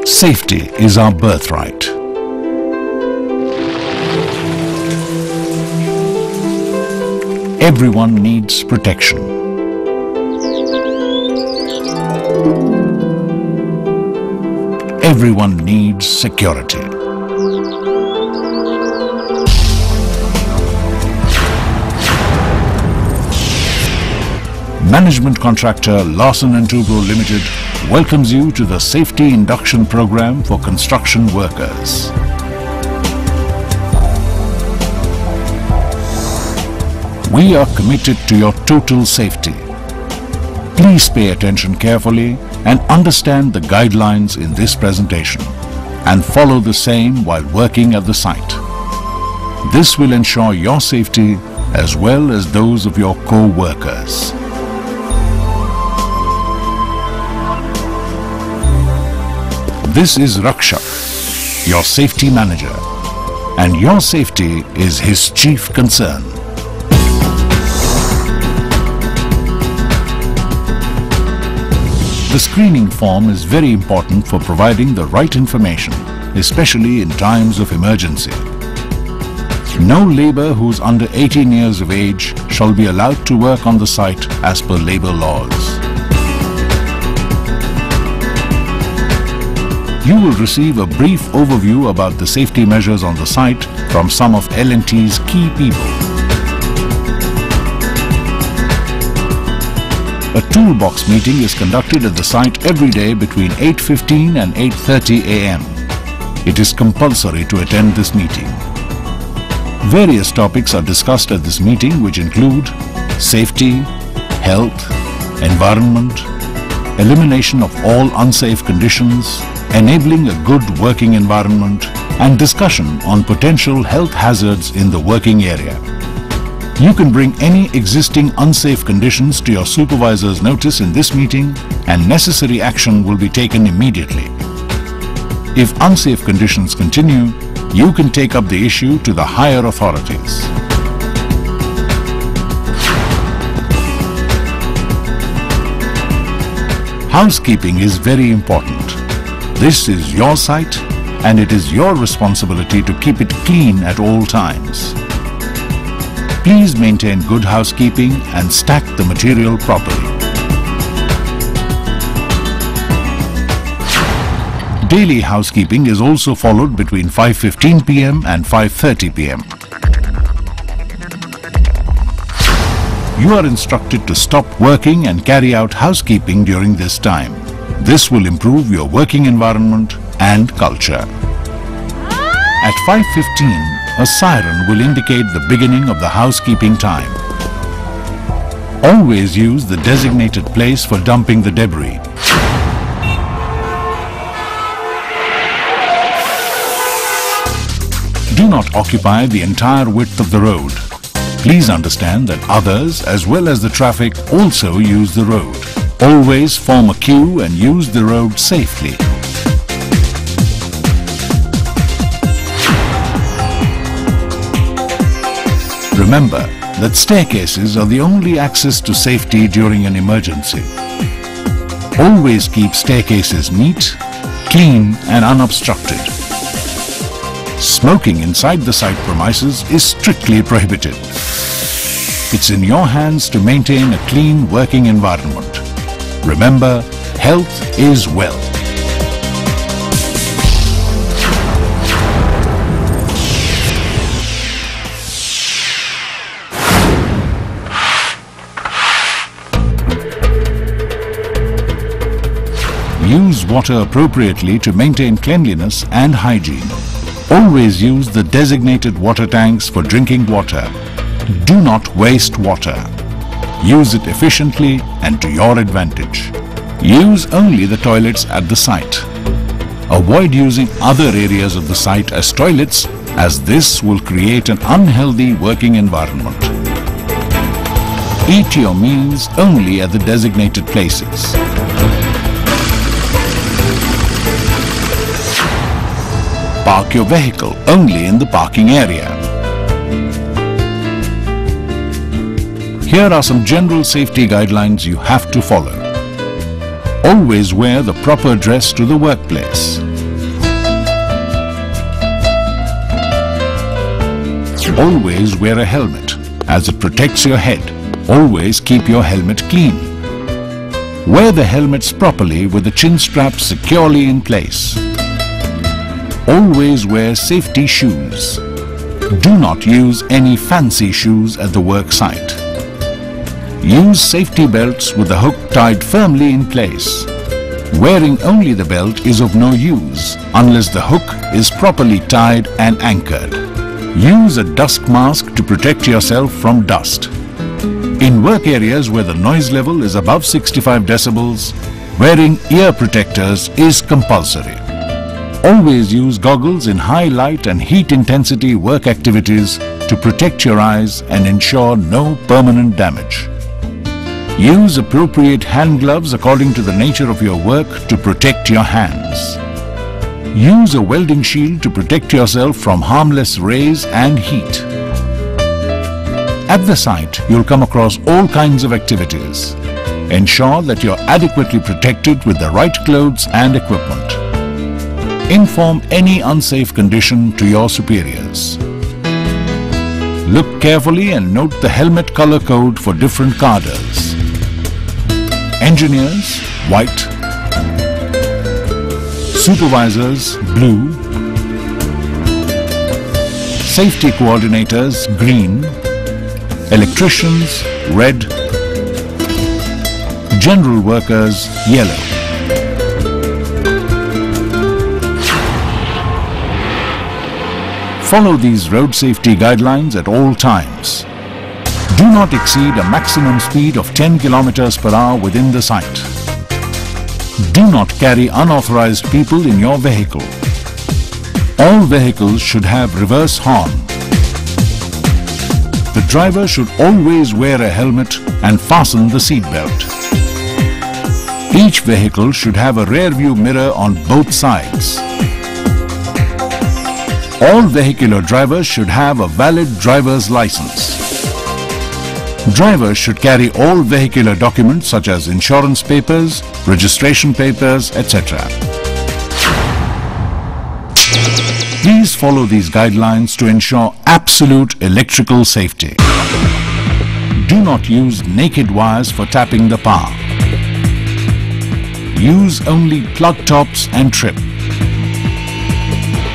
Safety is our birthright. Everyone needs protection. Everyone needs security. Management contractor L&T Limited welcomes you to the Safety Induction Program for construction workers. We are committed to your total safety. Please pay attention carefully and understand the guidelines in this presentation and follow the same while working at the site. This will ensure your safety as well as those of your co-workers. This is Rakshak, your safety manager, and your safety is his chief concern. The screening form is very important for providing the right information, especially in times of emergency. No labor who's under 18 years of age shall be allowed to work on the site as per labor laws. You will receive a brief overview about the safety measures on the site from some of L&T's key people. A toolbox meeting is conducted at the site every day between 8:15 and 8:30 a.m. It is compulsory to attend this meeting. Various topics are discussed at this meeting, which include safety, health, environment, elimination of all unsafe conditions, enabling a good working environment, and discussion on potential health hazards in the working area. You can bring any existing unsafe conditions to your supervisor's notice in this meeting, and necessary action will be taken immediately. If unsafe conditions continue, you can take up the issue to the higher authorities. Housekeeping is very important. This is your site and it is your responsibility to keep it clean at all times. Please maintain good housekeeping and stack the material properly. Daily housekeeping is also followed between 5:15 p.m. and 5:30 p.m. You are instructed to stop working and carry out housekeeping during this time. This will improve your working environment and culture. At 5:15, a siren will indicate the beginning of the housekeeping time. Always use the designated place for dumping the debris. Do not occupy the entire width of the road. Please understand that others as well as the traffic also use the road. Always form a queue and use the road safely. Remember that staircases are the only access to safety during an emergency. Always keep staircases neat, clean and unobstructed. Smoking inside the site premises is strictly prohibited. It's in your hands to maintain a clean working environment. Remember, health is wealth. Use water appropriately to maintain cleanliness and hygiene. Always use the designated water tanks for drinking water. Do not waste water. Use it efficiently and to your advantage. Use only the toilets at the site. Avoid using other areas of the site as toilets, as this will create an unhealthy working environment. Eat your meals only at the designated places. Park your vehicle only in the parking area. Here are some general safety guidelines you have to follow. Always wear the proper dress to the workplace. Always wear a helmet, as it protects your head. Always keep your helmet clean. Wear the helmets properly with the chin strap securely in place. Always wear safety shoes. Do not use any fancy shoes at the work site. Use safety belts with the hook tied firmly in place. Wearing only the belt is of no use unless the hook is properly tied and anchored. Use a dust mask to protect yourself from dust. In work areas where the noise level is above 65 decibels, wearing ear protectors is compulsory. Always use goggles in high light and heat intensity work activities to protect your eyes and ensure no permanent damage. Use appropriate hand gloves according to the nature of your work to protect your hands. Use a welding shield to protect yourself from harmless rays and heat. At the site, you'll come across all kinds of activities. Ensure that you're adequately protected with the right clothes and equipment. Inform any unsafe condition to your superiors. Look carefully and note the helmet color code for different cadres. Engineers, white. Supervisors, blue. Safety coordinators, green. Electricians, red. General workers, yellow. Follow these road safety guidelines at all times. Do not exceed a maximum speed of 10 km per hour within the site. Do not carry unauthorized people in your vehicle. All vehicles should have reverse horn. The driver should always wear a helmet and fasten the seat belt. Each vehicle should have a rear view mirror on both sides. All vehicular drivers should have a valid driver's license. Drivers should carry all vehicular documents such as insurance papers, registration papers, etc. Please follow these guidelines to ensure absolute electrical safety. Do not use naked wires for tapping the power. Use only plug tops and trip.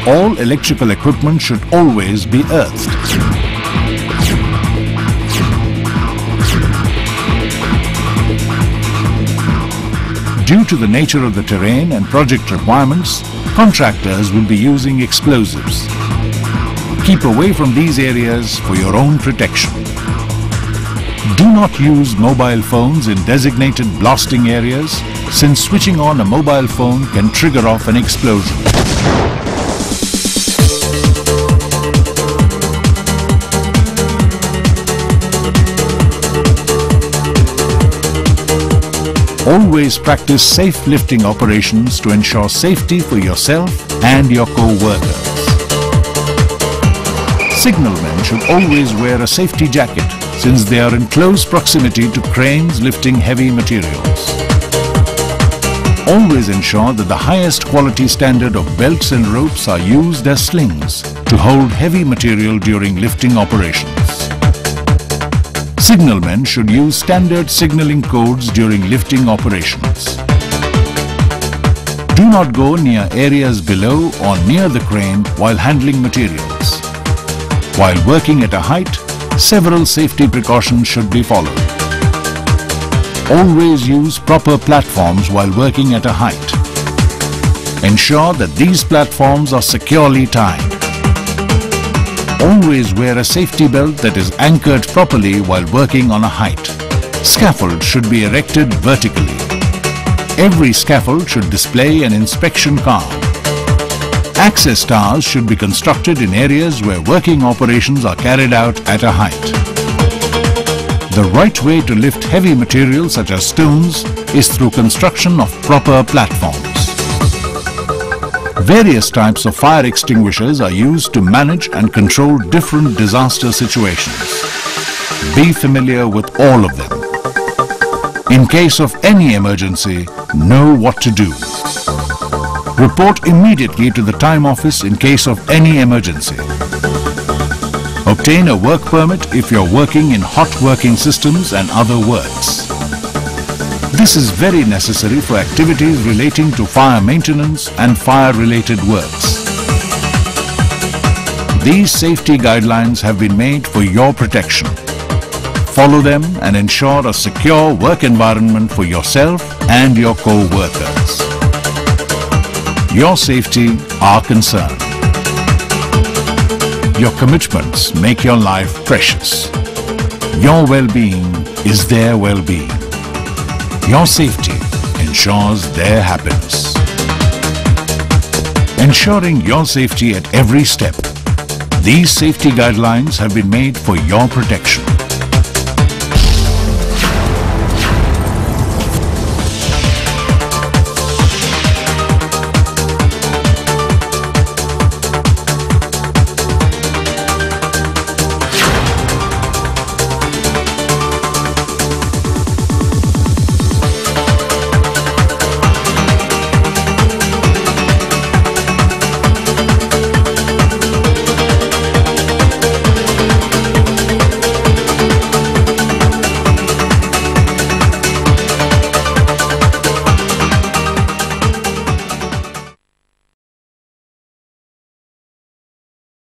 All electrical equipment should always be earthed. Due to the nature of the terrain and project requirements, contractors will be using explosives. Keep away from these areas for your own protection. Do not use mobile phones in designated blasting areas, since switching on a mobile phone can trigger off an explosion. Always practice safe lifting operations to ensure safety for yourself and your co-workers. Signalmen should always wear a safety jacket since they are in close proximity to cranes lifting heavy materials. Always ensure that the highest quality standard of belts and ropes are used as slings to hold heavy material during lifting operations. Signalmen should use standard signaling codes during lifting operations. Do not go near areas below or near the crane while handling materials. While working at a height, several safety precautions should be followed. Always use proper platforms while working at a height. Ensure that these platforms are securely tied. Always wear a safety belt that is anchored properly while working on a height. Scaffold should be erected vertically. Every scaffold should display an inspection card. Access towers should be constructed in areas where working operations are carried out at a height. The right way to lift heavy materials such as stones is through construction of proper platforms. Various types of fire extinguishers are used to manage and control different disaster situations. Be familiar with all of them. In case of any emergency, know what to do. Report immediately to the time office in case of any emergency. Obtain a work permit if you're working in hot working systems and other works. This is very necessary for activities relating to fire maintenance and fire-related works. These safety guidelines have been made for your protection. Follow them and ensure a secure work environment for yourself and your co-workers. Your safety, our concern. Your commitments make your life precious. Your well-being is their well-being. Your safety ensures their happiness. Ensuring your safety at every step. These safety guidelines have been made for your protection.